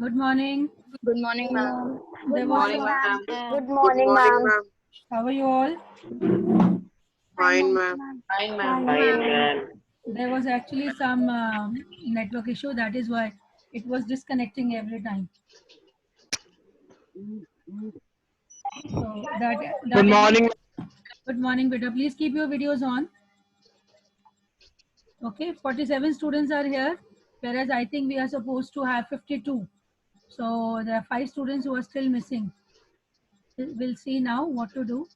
Good morning. Good morning, ma'am. There Good was morning, ma'am. Good Good morning, ma'am. How are you all? Fine, ma'am. Fine, ma'am. Fine, ma'am. There was actually some network issue. That is why it was disconnecting every time. So Good morning. Good morning, beta. Please keep your videos on. Okay, 47 students are here, whereas I think we are supposed to have 52. So there are 5 students who are still missing. We'll see now what to do.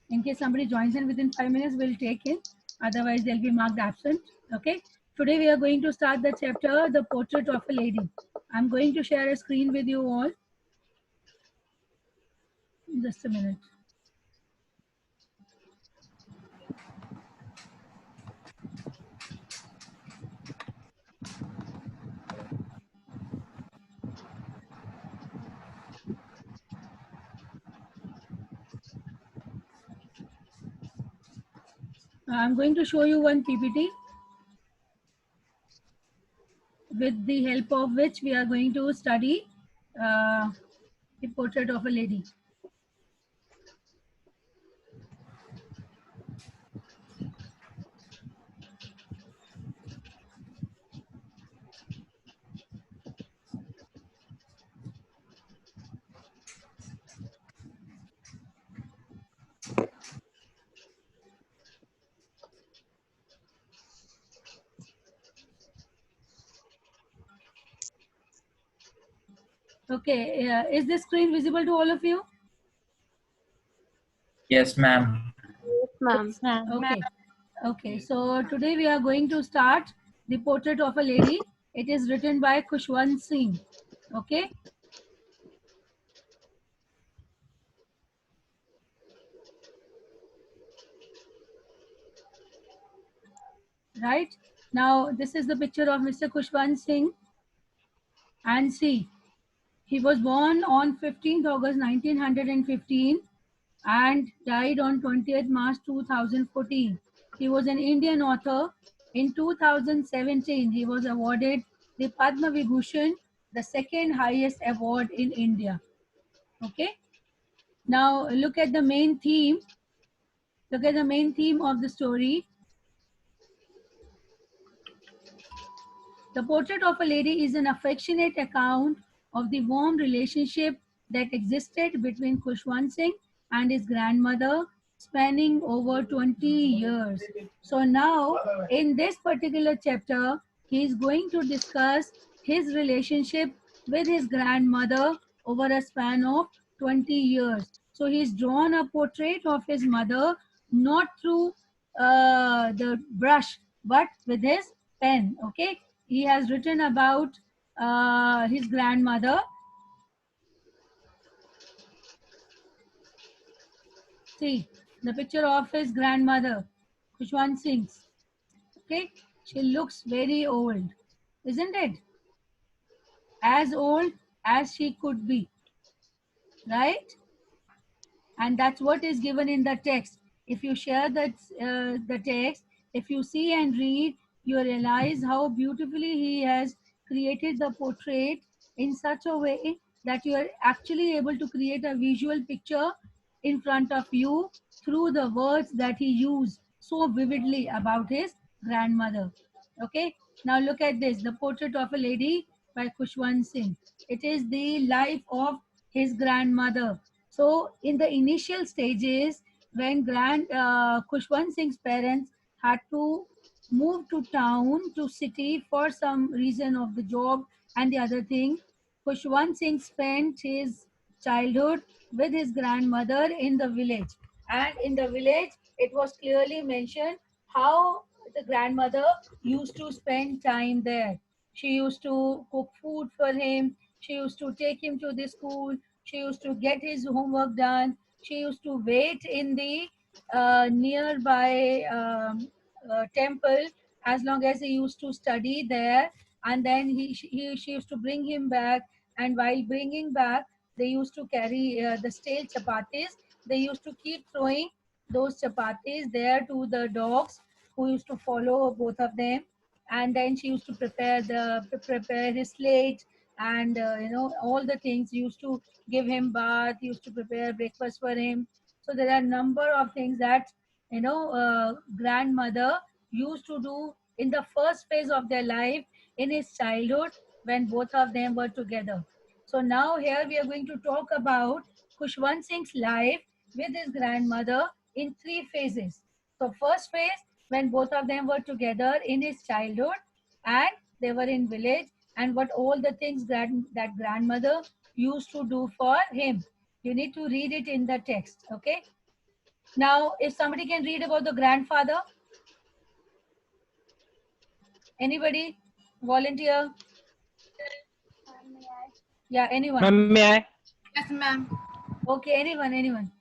In case somebody joins in within 5 minutes, we'll take in. Otherwise, they'll be marked absent. Okay. Today we are going to start the chapter, The Portrait of a Lady. I'm going to share a screen with you all. Just a minute. I'm going to show you one PPT with the help of which we are going to study the portrait of a lady. Okay, is this screen visible to all of you? Yes, ma'am. Yes, ma'am. Okay. Okay, so today we are going to start The Portrait of a Lady. It is written by Khushwant Singh. Okay. Right. Now, this is the picture of Mr. Khushwant Singh. And see, he was born on 15th August 1915 and died on 20th March 2014. He was an Indian author. In 2017, he was awarded the Padma Vibhushan, the second highest award in India. Okay. Now look at the main theme. Look at the main theme of the story. The Portrait of a Lady is an affectionate account of the warm relationship that existed between Khushwant Singh and his grandmother, spanning over 20 years. So now, in this particular chapter, he is going to discuss his relationship with his grandmother over a span of 20 years. So he's drawn a portrait of his mother, not through the brush, but with his pen. Okay, he has written about his grandmother. See the picture of his grandmother, Khushwant Singh. Okay, she looks very old, isn't it? As old as she could be, right? And that's what is given in the text. If you share that the text, if you see and read, you realize how beautifully he has created the portrait in such a way that you are actually able to create a visual picture in front of you through the words that he used so vividly about his grandmother. Okay, now look at this, The Portrait of a Lady by Khushwant Singh. It is the life of his grandmother. So in the initial stages, when Khushwant Singh's parents had to move to town, to city for some reason of the job and the other thing, Khushwant Singh spent his childhood with his grandmother in the village. And in the village, it was clearly mentioned how the grandmother used to spend time there. She used to cook food for him. She used to take him to the school. She used to get his homework done. She used to wait in the nearby temple as long as he used to study there. And then she used to bring him back. And while bringing back, they used to carry the stale chapatis. They used to keep throwing those chapatis there to the dogs who used to follow both of them. and then she used to prepare his slate, and all the things. Used to give him bath, used to prepare breakfast for him. So there are number of things that grandmother used to do in the first phase of their life, in his childhood, when both of them were together. So now here we are going to talk about Khushwant Singh's life with his grandmother in three phases. So first phase, when both of them were together in his childhood, and they were in village, and what all the things that grandmother used to do for him. You need to read it in the text. Okay. Now, if somebody can read about the grandfather, anybody volunteer? Yeah, anyone. Ma'am, may I? Yes, ma'am. Okay, anyone.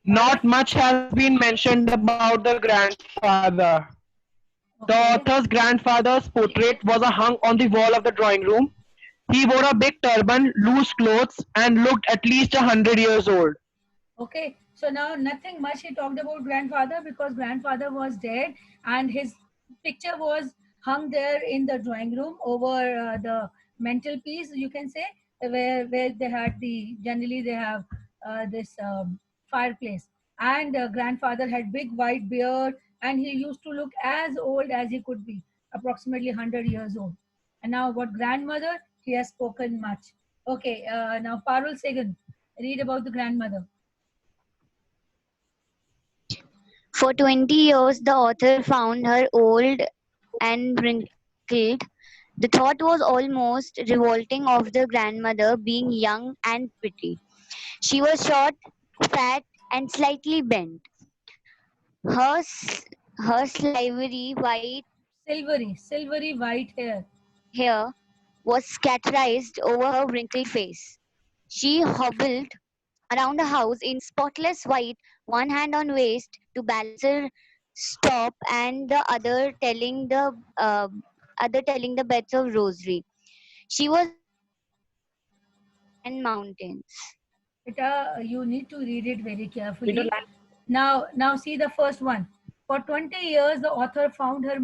Not much has been mentioned about the grandfather. The Okay. author's grandfather's portrait was hung on the wall of the drawing room. He wore a big turban, loose clothes, and looked at least 100 years old. Okay, so now nothing much he talked about grandfather, because grandfather was dead and his picture was hung there in the drawing room over the mantelpiece, you can say, where they had generally they have this fireplace. And grandfather had big white beard, and he used to look as old as he could be, approximately 100 years old. And now about grandmother, he has spoken much. Okay, now Parul Segan, read about the grandmother. For 20 years, the author found her old and wrinkled. The thought was almost revolting of the grandmother being young and pretty. She was short, fat, and slightly bent. Her, her Silvery white hair. hair was scatterized over her wrinkled face. She hobbled around the house in spotless white, one hand on waist to balance her stop, and the other telling the beds of rosary. She was and mountains. You need to read it very carefully. Now see the first one. For 20 years, the author found her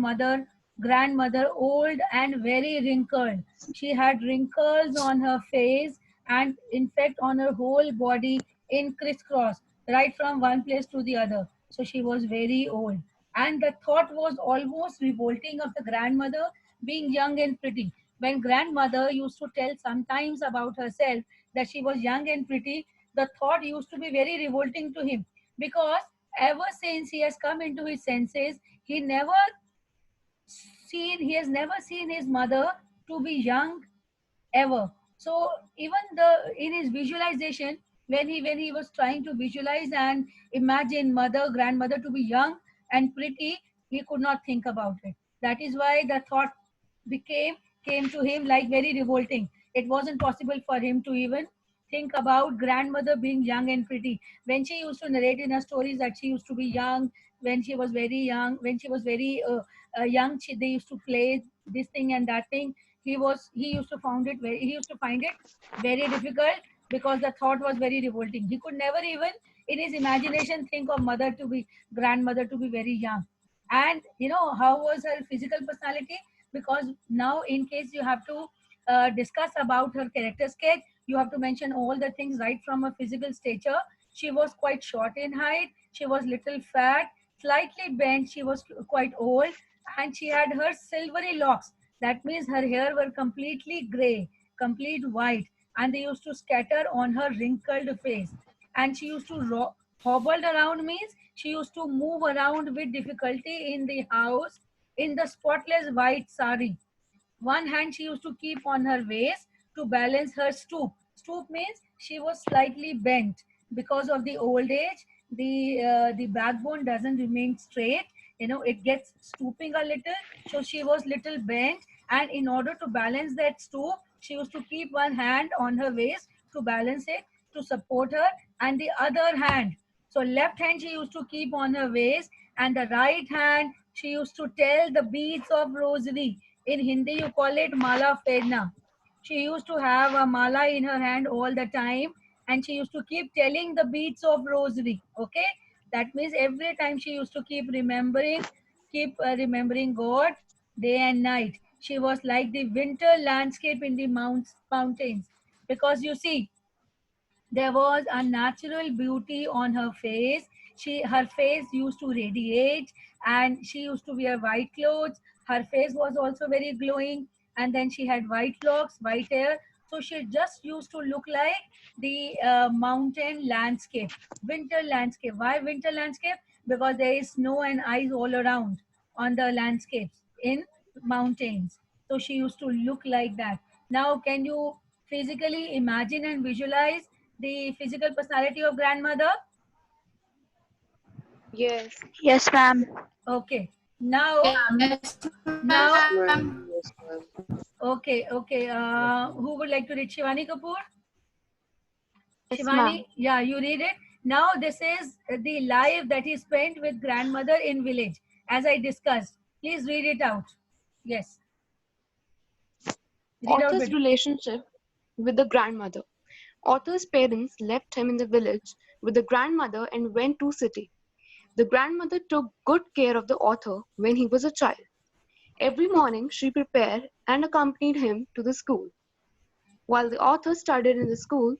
grandmother, old and very wrinkled. She had wrinkles on her face and, in fact, on her whole body in crisscross, right from one place to the other. So she was very old. And the thought was almost revolting of the grandmother being young and pretty. When grandmother used to tell sometimes about herself that she was young and pretty, the thought used to be very revolting to him, because ever since he has come into his senses, he has never seen his mother to be young ever. So even in his visualization, when he was trying to visualize and imagine grandmother to be young and pretty, he could not think about it. That is why the thought came to him like very revolting. It wasn't possible for him to even think about grandmother being young and pretty. When she used to narrate in her stories that she used to be young, when she was very young, when she was very young, they used to play this thing and that thing. He used to find it very difficult, because the thought was very revolting. He could never even in his imagination think of grandmother to be very young. And how was her physical personality? Because now, in case you have to discuss about her character sketch, you have to mention all the things right from her physical stature. She was quite short in height, she was little fat, slightly bent, she was quite old, and she had her silvery locks. That means her hair were completely gray, complete white, and they used to scatter on her wrinkled face. And she used to hobbled around, means she used to move around with difficulty in the house in the spotless white sari. One hand she used to keep on her waist to balance her stoop. Stoop means she was slightly bent because of the old age. The backbone doesn't remain straight. It gets stooping a little. So she was little bent, and in order to balance that stoop, she used to keep one hand on her waist to balance it, to support her, and the other hand. So left hand she used to keep on her waist, and the right hand she used to tell the beads of rosary. In Hindi, you call it mala fedna. She used to have a mala in her hand all the time, and she used to keep telling the beads of rosary. Okay, that means every time she used to keep remembering God day and night. She was like the winter landscape in the mountains, because you see, there was a natural beauty on her face. Her face used to radiate, and she used to wear white clothes. Her face was also very glowing, and then she had white locks, white hair. So she just used to look like the mountain landscape, winter landscape. Why winter landscape? Because there is snow and ice all around on the landscapes in mountains. So she used to look like that. Now, can you physically imagine and visualize the physical personality of grandmother? Yes. Yes, ma'am. Okay. Now, Yes, ma'am. Yes, ma'am. okay. Who would like to read? Shivani Kapoor? Yes, Shivani, ma'am. yeah, you read it. Now, this is the life that he spent with grandmother in village, as I discussed. Please read it out. Yes, read out Arthur's it. relationship with the grandmother. Arthur's parents left him in the village with the grandmother and went to city. The grandmother took good care of the author when he was a child. Every morning she prepared and accompanied him to the school. While the author studied in the school,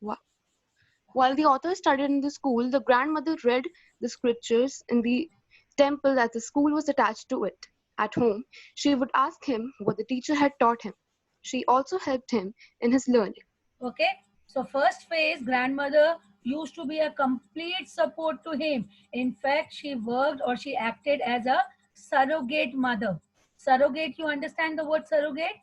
wh- while the author studied in the school, the grandmother read the scriptures in the temple as the school was attached to it. At home, she would ask him what the teacher had taught him. She also helped him in his learning. Okay, so first phase, grandmother used to be a complete support to him. In fact, she worked or she acted as a surrogate mother. Surrogate, you understand the word surrogate?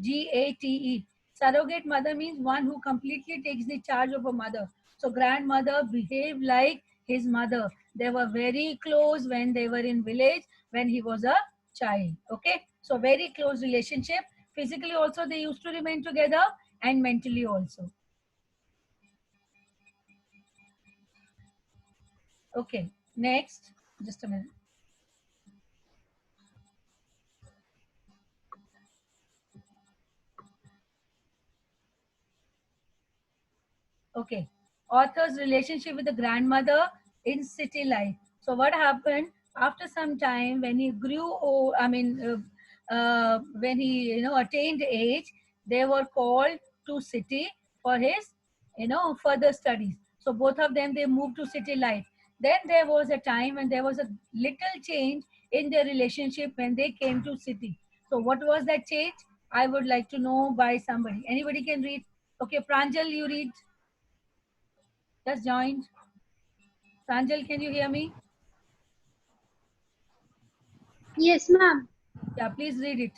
Surrogate. Surrogate mother means one who completely takes the charge of a mother. So grandmother behaved like his mother. They were very close when they were in village, when he was a child. Okay, so very close relationship. Physically also they used to remain together, and mentally also. Okay, next, just a minute. Okay, author's relationship with the grandmother in city life. So what happened after some time when he grew old, when he attained age, they were called to city for his further studies. So both of them, they moved to city life. Then there was a time when there was a little change in their relationship when they came to city. So what was that change? I would like to know by somebody. Anybody can read? Okay, Pranjal, you read. Just joined. Pranjal, can you hear me? Yes, ma'am. Yeah, please read it.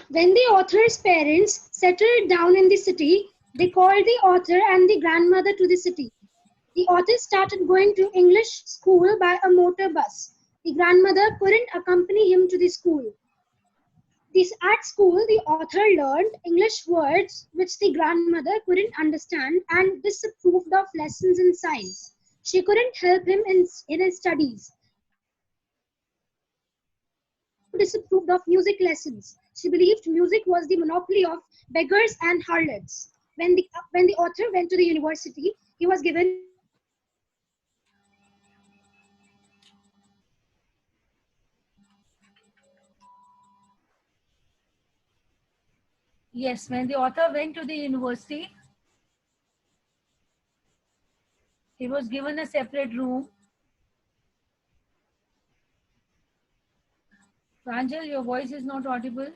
When the author's parents settled down in the city, they called the author and the grandmother to the city. The author started going to English school by a motor bus. The grandmother couldn't accompany him to the school. At school, the author learned English words which the grandmother couldn't understand and disapproved of lessons in science. She couldn't help him in his studies. Disapproved of music lessons. She believed music was the monopoly of beggars and harlots. When the author went to the university, he was given Yes, when the author went to the university, he was given a separate room. Pranjal, your voice is not audible.